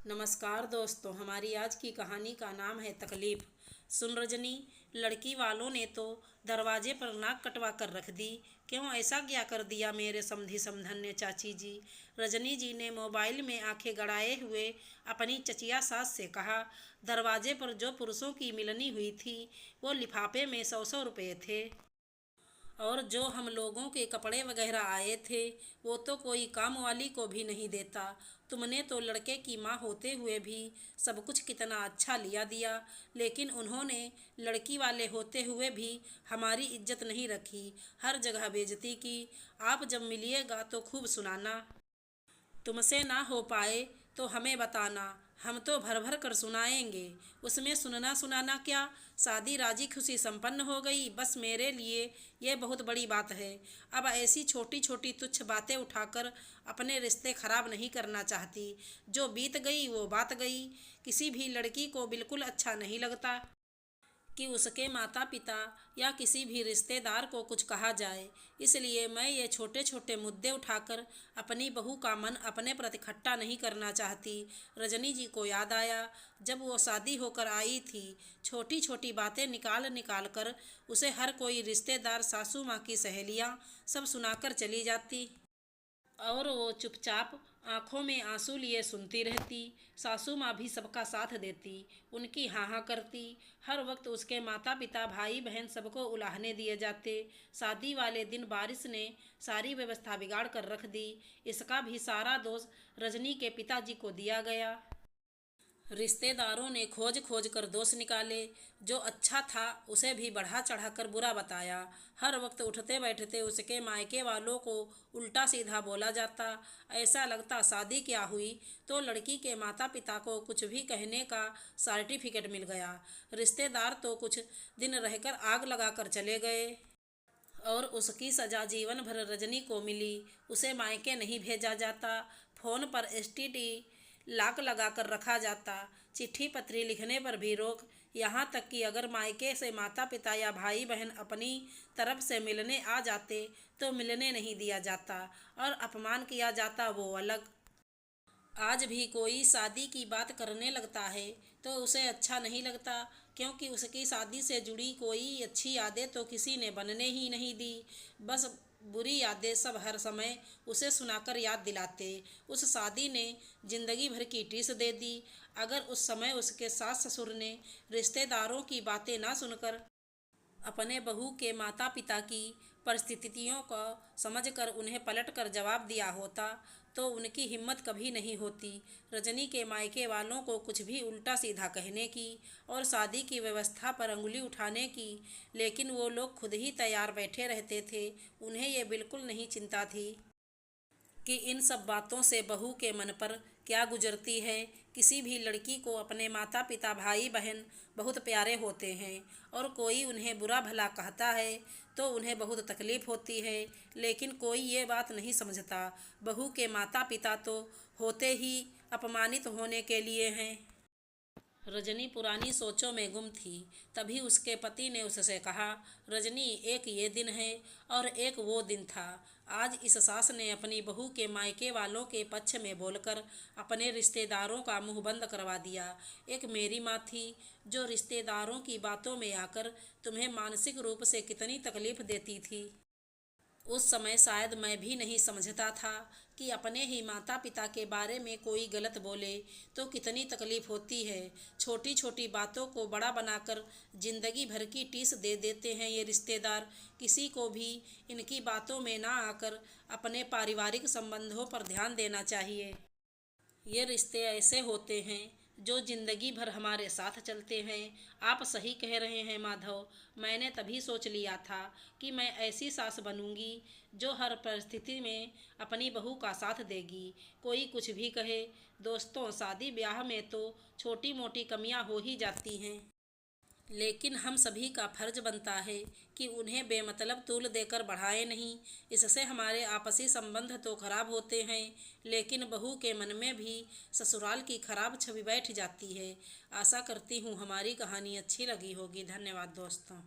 नमस्कार दोस्तों, हमारी आज की कहानी का नाम है तकलीफ। सुन रजनी, लड़की वालों ने तो दरवाजे पर नाक कटवा कर रख दी। क्यों ऐसा क्या कर दिया मेरे समधी समधन्य चाची जी? रजनी जी ने मोबाइल में आंखें गड़ाए हुए अपनी चचिया सास से कहा। दरवाजे पर जो पुरुषों की मिलनी हुई थी वो लिफाफे में 100-100 रुपये थे, और जो हम लोगों के कपड़े वगैरह आए थे वो तो कोई काम वाली को भी नहीं देता। तुमने तो लड़के की माँ होते हुए भी सब कुछ कितना अच्छा लिया दिया, लेकिन उन्होंने लड़की वाले होते हुए भी हमारी इज्जत नहीं रखी, हर जगह बेइज्जती की। आप जब मिलिएगा तो खूब सुनाना। तुमसे ना हो पाए तो हमें बताना, हम तो भर भर कर सुनाएंगे। उसमें सुनना सुनाना क्या, शादी राजी खुशी संपन्न हो गई, बस मेरे लिए ये बहुत बड़ी बात है। अब ऐसी छोटी छोटी तुच्छ बातें उठाकर अपने रिश्ते खराब नहीं करना चाहती। जो बीत गई वो बात गई। किसी भी लड़की को बिल्कुल अच्छा नहीं लगता कि उसके माता पिता या किसी भी रिश्तेदार को कुछ कहा जाए, इसलिए मैं ये छोटे छोटे मुद्दे उठाकर अपनी बहू का मन अपने प्रति खट्टा नहीं करना चाहती। रजनी जी को याद आया, जब वो शादी होकर आई थी, छोटी छोटी बातें निकाल निकाल कर उसे हर कोई रिश्तेदार, सासू माँ की सहेलियाँ सब सुनाकर चली जाती, और वो चुपचाप आंखों में आंसू लिए सुनती रहती। सासू माँ भी सबका साथ देती, उनकी हाँ हाँ करती। हर वक्त उसके माता पिता, भाई बहन सबको उलाहने दिए जाते। शादी वाले दिन बारिश ने सारी व्यवस्था बिगाड़ कर रख दी। इसका भी सारा दोष रजनी के पिताजी को दिया गया। रिश्तेदारों ने खोज खोज कर दोष निकाले, जो अच्छा था उसे भी बढ़ा चढ़ा कर बुरा बताया। हर वक्त उठते बैठते उसके मायके वालों को उल्टा सीधा बोला जाता। ऐसा लगता शादी क्या हुई तो लड़की के माता पिता को कुछ भी कहने का सर्टिफिकेट मिल गया। रिश्तेदार तो कुछ दिन रहकर आग लगाकर चले गए, और उसकी सजा जीवन भर रजनी को मिली। उसे मायके नहीं भेजा जाता, फोन पर एसटीडी लाक लगा कर रखा जाता, चिट्ठी पत्री लिखने पर भी रोक, यहाँ तक कि अगर मायके से माता पिता या भाई बहन अपनी तरफ से मिलने आ जाते तो मिलने नहीं दिया जाता, और अपमान किया जाता वो अलग। आज भी कोई शादी की बात करने लगता है तो उसे अच्छा नहीं लगता, क्योंकि उसकी शादी से जुड़ी कोई अच्छी यादें तो किसी ने बनने ही नहीं दी। बस बुरी यादें सब हर समय उसे सुनाकर याद दिलाते। उस शादी ने जिंदगी भर की टीस दे दी। अगर उस समय उसके सास ससुर ने रिश्तेदारों की बातें ना सुनकर अपने बहू के माता पिता की परिस्थितियों को समझकर उन्हें पलटकर जवाब दिया होता तो उनकी हिम्मत कभी नहीं होती रजनी के मायके वालों को कुछ भी उल्टा सीधा कहने की और शादी की व्यवस्था पर अंगुली उठाने की। लेकिन वो लोग खुद ही तैयार बैठे रहते थे। उन्हें ये बिल्कुल नहीं चिंता थी कि इन सब बातों से बहू के मन पर क्या गुजरती है। किसी भी लड़की को अपने माता पिता, भाई बहन बहुत प्यारे होते हैं, और कोई उन्हें बुरा भला कहता है तो उन्हें बहुत तकलीफ होती है, लेकिन कोई ये बात नहीं समझता। बहू के माता पिता तो होते ही अपमानित होने के लिए हैं। रजनी पुरानी सोचों में गुम थी। तभी उसके पति ने उससे कहा, रजनी, एक ये दिन है और एक वो दिन था। आज इस सास ने अपनी बहू के मायके वालों के पक्ष में बोलकर अपने रिश्तेदारों का मुंह बंद करवा दिया। एक मेरी माँ थी जो रिश्तेदारों की बातों में आकर तुम्हें मानसिक रूप से कितनी तकलीफ देती थी। उस समय शायद मैं भी नहीं समझता था कि अपने ही माता पिता के बारे में कोई गलत बोले तो कितनी तकलीफ होती है। छोटी छोटी बातों को बड़ा बनाकर जिंदगी भर की टीस दे देते हैं ये रिश्तेदार। किसी को भी इनकी बातों में ना आकर अपने पारिवारिक संबंधों पर ध्यान देना चाहिए। ये रिश्ते ऐसे होते हैं जो जिंदगी भर हमारे साथ चलते हैं। आप सही कह रहे हैं माधव। मैंने तभी सोच लिया था कि मैं ऐसी सास बनूंगी जो हर परिस्थिति में अपनी बहू का साथ देगी, कोई कुछ भी कहे। दोस्तों, शादी ब्याह में तो छोटी मोटी कमियां हो ही जाती हैं, लेकिन हम सभी का फर्ज बनता है कि उन्हें बेमतलब तूल देकर बढ़ाएं नहीं। इससे हमारे आपसी संबंध तो खराब होते हैं, लेकिन बहू के मन में भी ससुराल की खराब छवि बैठ जाती है। आशा करती हूँ हमारी कहानी अच्छी लगी होगी। धन्यवाद दोस्तों।